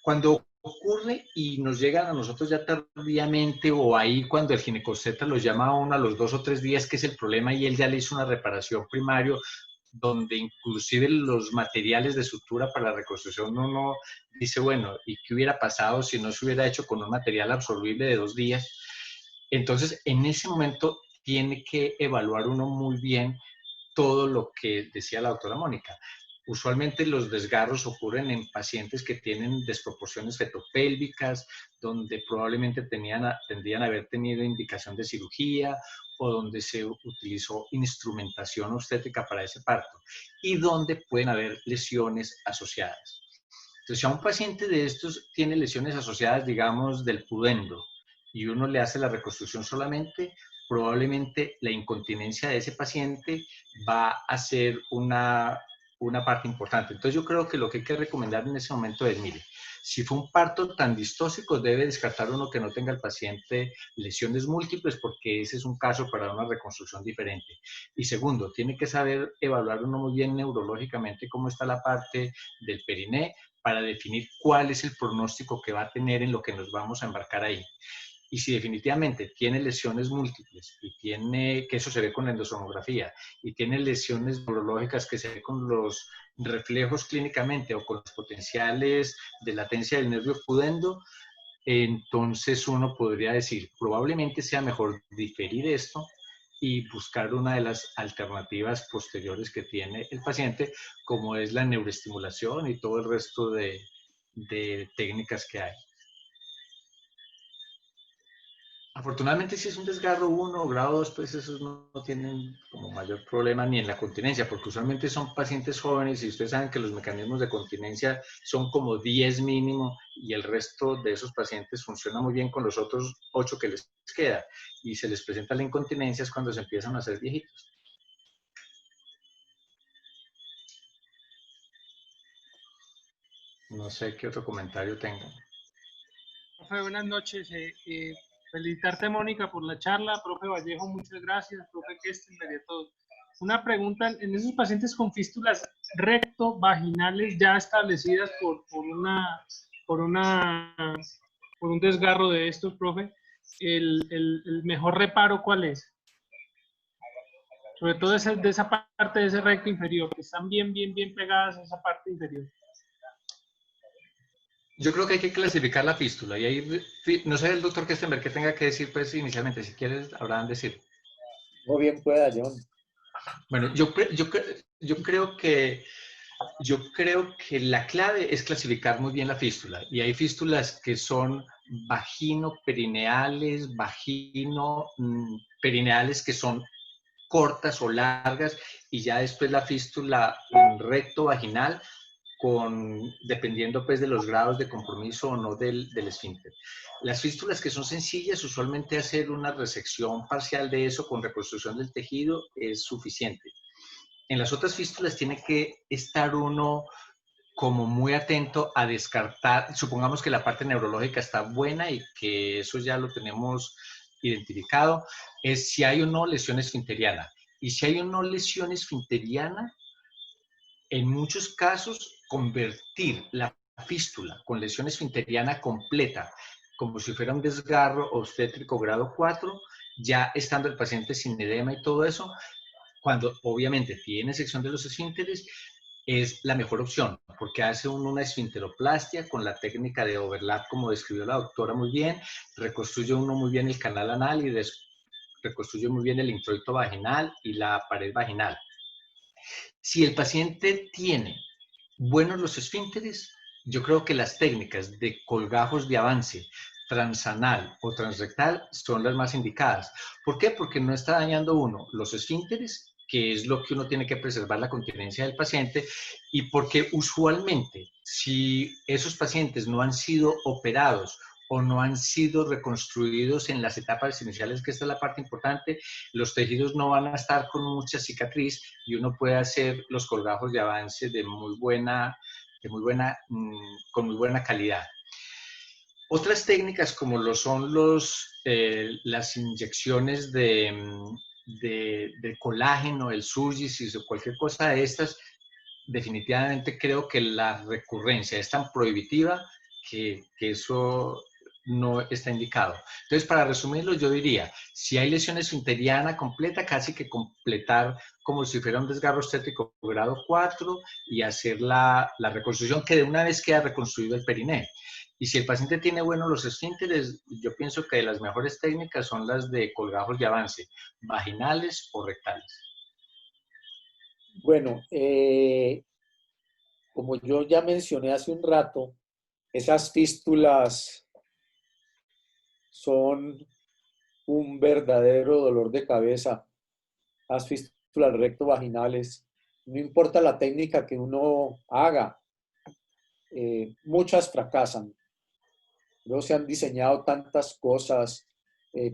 Cuando ocurre y nos llegan a nosotros ya tardíamente o ahí cuando el ginecobstetra los llama a uno a los 2 o 3 días, que es el problema, y él ya le hizo una reparación primario, donde inclusive los materiales de sutura para la reconstrucción uno dice, bueno, ¿y qué hubiera pasado si no se hubiera hecho con un material absorbible de 2 días? Entonces, en ese momento tiene que evaluar uno muy bien todo lo que decía la doctora Mónica. Usualmente los desgarros ocurren en pacientes que tienen desproporciones fetopélvicas, donde probablemente tendrían a haber tenido indicación de cirugía o donde se utilizó instrumentación obstétrica para ese parto y donde pueden haber lesiones asociadas. Entonces, si a un paciente de estos tiene lesiones asociadas, digamos, del pudendo, y uno le hace la reconstrucción solamente, probablemente la incontinencia de ese paciente va a ser una parte importante. Entonces, yo creo que lo que hay que recomendar en ese momento es, mire, si fue un parto tan distóxico, debe descartar uno que no tenga el paciente lesiones múltiples, porque ese es un caso para una reconstrucción diferente. Y segundo, tiene que saber evaluar uno muy bien neurológicamente cómo está la parte del periné, para definir cuál es el pronóstico que va a tener en lo que nos vamos a embarcar ahí. Y si definitivamente tiene lesiones múltiples, y tiene, que eso se ve con la endosomografía, y tiene lesiones neurológicas que se ve con los reflejos clínicamente o con los potenciales de latencia del nervio pudendo, entonces uno podría decir, probablemente sea mejor diferir esto y buscar una de las alternativas posteriores que tiene el paciente, como es la neuroestimulación y todo el resto de técnicas que hay. Afortunadamente, si es un desgarro 1 o grado 2, pues esos no tienen como mayor problema ni en la continencia, porque usualmente son pacientes jóvenes y ustedes saben que los mecanismos de continencia son como 10 mínimo y el resto de esos pacientes funciona muy bien con los otros 8 que les queda y se les presenta la incontinencia es cuando se empiezan a hacer viejitos. No sé qué otro comentario tengan. Profe, buenas noches. Felicitarte, Mónica, por la charla. Profe Vallejo, muchas gracias. Profe Kestenberg y a todos. Una pregunta, en esos pacientes con fístulas recto-vaginales ya establecidas por un desgarro de estos, profe, el mejor reparo, ¿cuál es? Sobre todo de esa parte de ese recto inferior, que están bien pegadas a esa parte inferior. Yo creo que hay que clasificar la fístula y ahí, no sé el doctor Kestenberg qué tenga que decir pues inicialmente, si quieres, Abraham, decir. Muy bien pueda, John. Bueno, yo creo que la clave es clasificar muy bien la fístula y hay fístulas que son vagino-perineales, vagino-perineales que son cortas o largas y ya después la fístula recto-vaginal dependiendo pues de los grados de compromiso o no del esfínter. Las fístulas que son sencillas, usualmente hacer una resección parcial de eso con reconstrucción del tejido es suficiente. En las otras fístulas tiene que estar uno como muy atento a descartar, supongamos que la parte neurológica está buena y que eso ya lo tenemos identificado, es si hay o no lesión esfinteriana. Y si hay o no lesión esfinteriana, en muchos casos, convertir la fístula con lesión esfinteriana completa, como si fuera un desgarro obstétrico grado 4, ya estando el paciente sin edema y todo eso, cuando obviamente tiene sección de los esfínteres, es la mejor opción, porque hace una esfinteroplastia con la técnica de overlap, como describió la doctora muy bien, reconstruye uno muy bien el canal anal y reconstruye muy bien el introito vaginal y la pared vaginal. Si el paciente tiene buenos los esfínteres, yo creo que las técnicas de colgajos de avance transanal o transrectal son las más indicadas. ¿Por qué? Porque no está dañando uno los esfínteres, que es lo que uno tiene que preservar la continencia del paciente, y porque usualmente si esos pacientes no han sido operados o no han sido reconstruidos en las etapas iniciales, que esta es la parte importante, los tejidos no van a estar con mucha cicatriz y uno puede hacer los colgajos de avance con muy buena calidad. Otras técnicas como lo son las inyecciones de colágeno, el Surgisis o cualquier cosa de estas, definitivamente creo que la recurrencia es tan prohibitiva que eso no está indicado. Entonces, para resumirlo, yo diría, si hay lesión esfinteriana completa, casi que completar como si fuera un desgarro obstétrico grado 4 y hacer la reconstrucción, que de una vez queda reconstruido el periné. Y si el paciente tiene buenos los esfínteres, yo pienso que las mejores técnicas son las de colgajos de avance, vaginales o rectales. Bueno, como yo ya mencioné hace un rato, esas fístulas son un verdadero dolor de cabeza. Las fístulas rectovaginales, no importa la técnica que uno haga, muchas fracasan. Luego se han diseñado tantas cosas,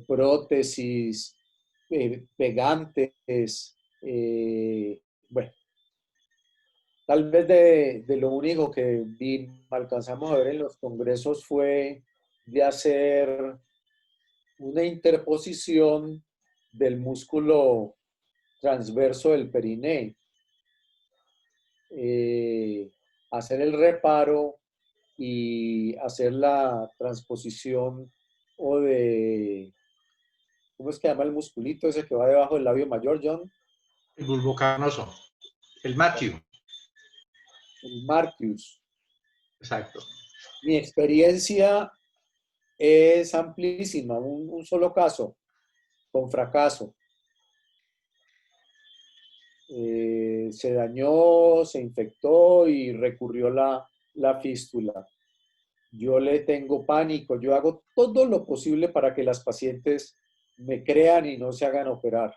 prótesis, pegantes, bueno, tal vez de lo único que alcanzamos a ver en los congresos fue de hacer una interposición del músculo transverso del periné, hacer el reparo y hacer la transposición o de, ¿cómo es que llama el musculito ese que va debajo del labio mayor, John? El bulbo carnoso, el Matthew. El Martius. Exacto. Mi experiencia es amplísima, un solo caso, con fracaso. Se dañó, se infectó y recurrió la fístula. Yo le tengo pánico, yo hago todo lo posible para que las pacientes me crean y no se hagan operar.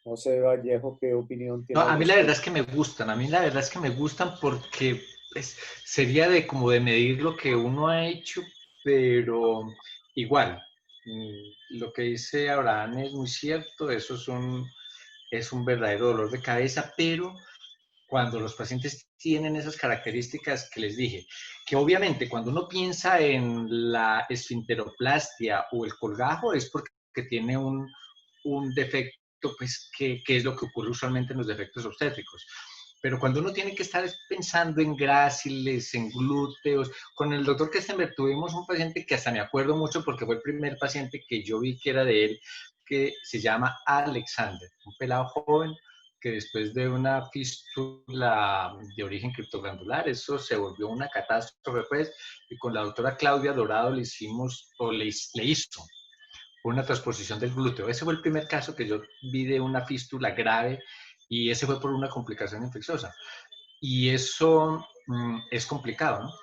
No sé, Vallejo, ¿qué opinión No, tiene al a mí la verdad respecto? es que me gustan, a mí la verdad es que me gustan porque pues, sería de como de medir lo que uno ha hecho, pero igual, lo que dice Abraham es muy cierto, eso es un verdadero dolor de cabeza, pero cuando los pacientes tienen esas características que les dije, que obviamente cuando uno piensa en la esfinteroplastia o el colgajo es porque tiene un defecto, pues, que es lo que ocurre usualmente en los defectos obstétricos. Pero cuando uno tiene que estar pensando en gráciles, en glúteos, con el doctor Kestenberg tuvimos un paciente que hasta me acuerdo mucho porque fue el primer paciente que yo vi que era de él, que se llama Alexander, un pelado joven que después de una fístula de origen criptoglandular, eso se volvió una catástrofe, pues, y con la doctora Claudia Dorado le hicimos, o le hizo una transposición del glúteo. Ese fue el primer caso que yo vi de una fístula grave y ese fue por una complicación infecciosa. Y eso es complicado, ¿no?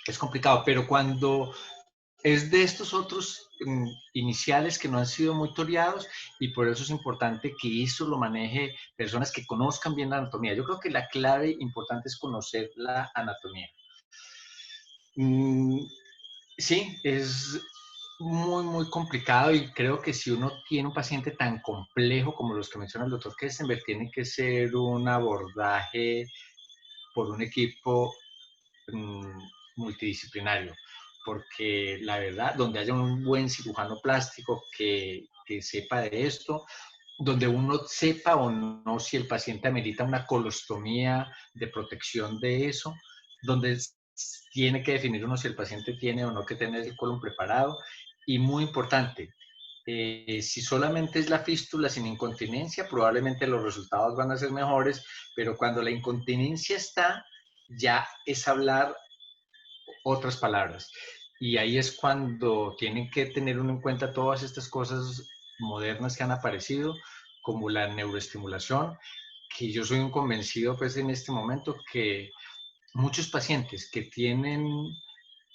Es complicado, pero cuando es de estos otros iniciales que no han sido muy toreados y por eso es importante que eso lo maneje personas que conozcan bien la anatomía. Yo creo que la clave importante es conocer la anatomía. Sí, es muy complicado y creo que si uno tiene un paciente tan complejo como los que menciona el doctor Kestenberg, tiene que ser un abordaje por un equipo multidisciplinario, porque la verdad, donde haya un buen cirujano plástico que sepa de esto, donde uno sepa o no si el paciente amerita una colostomía de protección de eso, donde tiene que definir uno si el paciente tiene o no que tener el colon preparado. Y muy importante, si solamente es la fístula sin incontinencia, probablemente los resultados van a ser mejores, pero cuando la incontinencia está, ya es hablar otras palabras. Y ahí es cuando tienen que tener uno en cuenta todas estas cosas modernas que han aparecido, como la neuroestimulación, que yo soy un convencido pues en este momento que muchos pacientes que tienen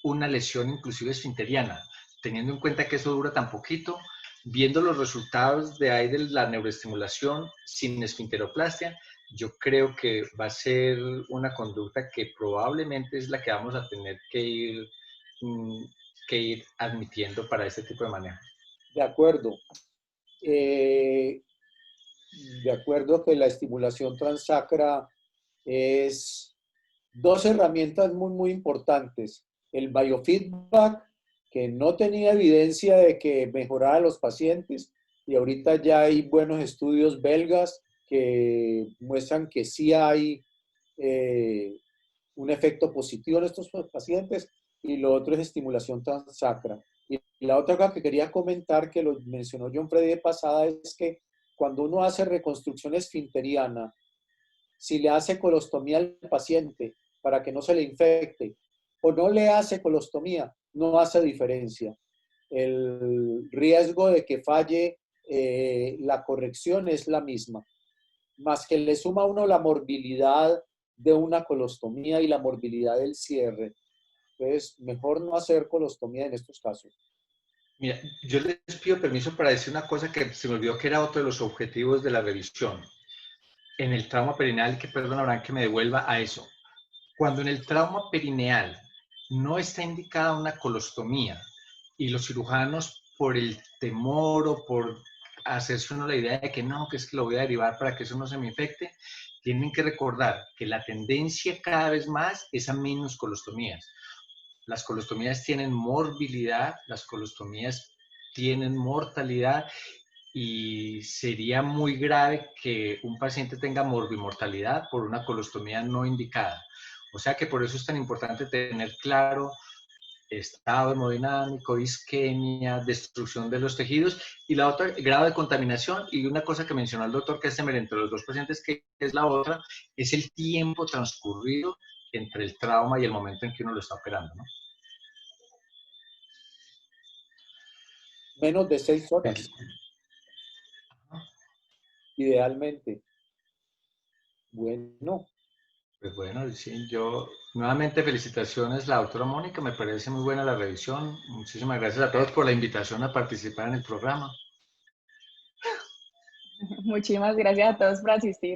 una lesión inclusive esfinteriana, teniendo en cuenta que eso dura tan poquito, viendo los resultados de ahí de la neuroestimulación sin esfinteroplastia, yo creo que va a ser una conducta que probablemente es la que vamos a tener que ir admitiendo para este tipo de manejo. De acuerdo. De acuerdo que la estimulación transsacra es dos herramientas muy importantes. El biofeedback, que no tenía evidencia de que mejorara a los pacientes, y ahorita ya hay buenos estudios belgas que muestran que sí hay un efecto positivo en estos pacientes, y lo otro es estimulación transacra. Y la otra cosa que quería comentar, que lo mencionó John Freddy de pasada, es que cuando uno hace reconstrucción esfinteriana, si le hace colostomía al paciente para que no se le infecte, o no le hace colostomía, no hace diferencia. El riesgo de que falle la corrección es la misma, más que le suma a uno la morbilidad de una colostomía y la morbilidad del cierre. Entonces, mejor no hacer colostomía en estos casos. Mira, yo les pido permiso para decir una cosa que se me olvidó que era otro de los objetivos de la revisión. En el trauma perineal, que perdón, Abraham, que me devuelva a eso. Cuando en el trauma perineal no está indicada una colostomía y los cirujanos por el temor o por hacerse uno la idea de que no, que es que lo voy a derivar para que eso no se me infecte, tienen que recordar que la tendencia cada vez más es a menos colostomías. Las colostomías tienen morbilidad, las colostomías tienen mortalidad y sería muy grave que un paciente tenga morbimortalidad por una colostomía no indicada. O sea que por eso es tan importante tener claro estado hemodinámico, isquemia, destrucción de los tejidos y la otra, grado de contaminación. Y una cosa que mencionó el doctor Kestenberg entre los dos pacientes, que es la otra, es el tiempo transcurrido entre el trauma y el momento en que uno lo está operando, ¿no? Menos de 6 horas, idealmente. Bueno. Pues bueno, sí, yo nuevamente felicitaciones la doctora Mónica, me parece muy buena la revisión. Muchísimas gracias a todos por la invitación a participar en el programa. Muchísimas gracias a todos por asistir.